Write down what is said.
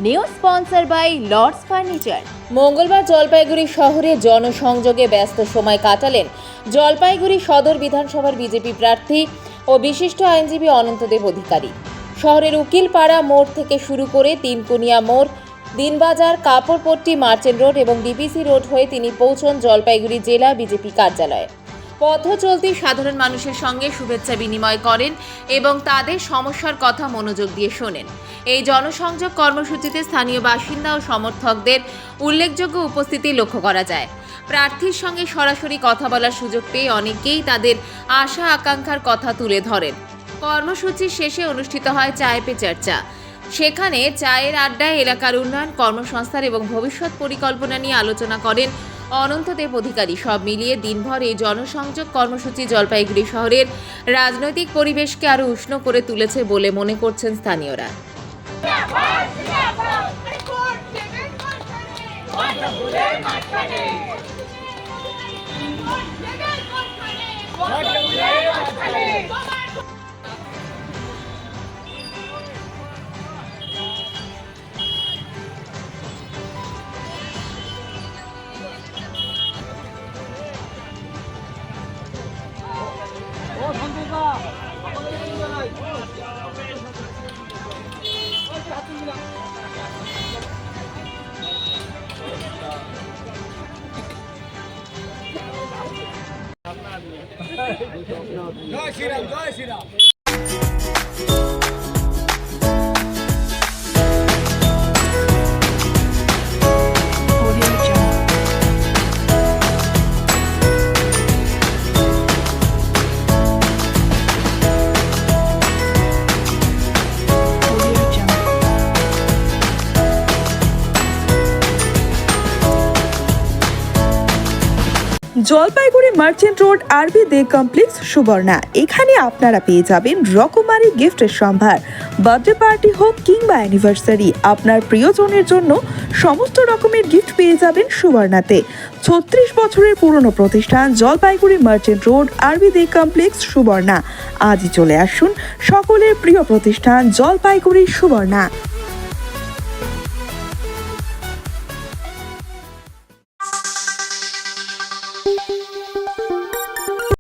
New sponsor by Lords furniture. মঙ্গলবার জলপাইগুড়ি শহরে জনসংযোগে ব্যস্ত সময় কাটালেন জলপাইগুড়ি সদর বিধানসভার বিজেপি প্রার্থী ও বিশিষ্ট আইনজীবী অনন্তদেব অধিকারী। শহরের উকিলপাড়া মোড় থেকে শুরু করে তিনকুনিয়া মোড়, দিনবাজার, কাপড়পট্টি, মার্চেন্ট রোড এবং ডিপিসি রোড হয়ে তিনি পৌঁছন জলপাইগুড়ি জেলা বিজেপি কার্যালয়ে। পথ চলতি সাধারণ মানুষের সঙ্গে শুভেচ্ছা বিনিময় করেন এবং তাদের সমস্যার কথা মনোযোগ দিয়ে শোনেন। এই জনসংযোগ কর্মসূচিতে স্থানীয় বাসিন্দা ও সমর্থকদের উল্লেখযোগ্য উপস্থিতি লক্ষ্য করা যায়। প্রার্থীর সঙ্গে সরাসরি কথা বলার সুযোগ পেয়ে অনেকেই তাদের আশা আকাঙ্ক্ষার কথা তুলে ধরেন। কর্মসূচির শেষে অনুষ্ঠিত হয় চায় পে চর্চা। সেখানে চায়ের আড্ডায় এলাকার উন্নয়ন, কর্মসংস্থান এবং ভবিষ্যৎ পরিকল্পনা নিয়ে আলোচনা করেন অনন্তদেব অধিকারী। সব মিলিয়ে দিনভর এই জনসংযোগ কর্মসূচি জলপাইগুড়ি শহরের রাজনৈতিক পরিবেশকে আরও উষ্ণ করে তুলেছে বলে মনে করছেন স্থানীয়রা। জয় শ্রীরাম, জয় শ্রীরাম। জলপাইগুড়ি মার্চেন্ট রোড আরবি দে কমপ্লেক্স সুবর্ণা। এখানে আপনারা পেয়ে যাবেন রকমারি গিফটের সম্ভার। বার্থডে পার্টি হোক কিংবা অ্যানিভার্সারি, আপনার প্রিয়জনের জন্য সমস্ত রকমের গিফট পেয়ে যাবেন সুবর্ণাতে। 36 বছরের পুরনো প্রতিষ্ঠান জলপাইগুড়ি মার্চেন্ট রোড আরবি দে কমপ্লেক্স সুবর্ণা। আজই চলে আসুন সকলের প্রিয় প্রতিষ্ঠান জলপাইগুড়ি সুবর্ণা।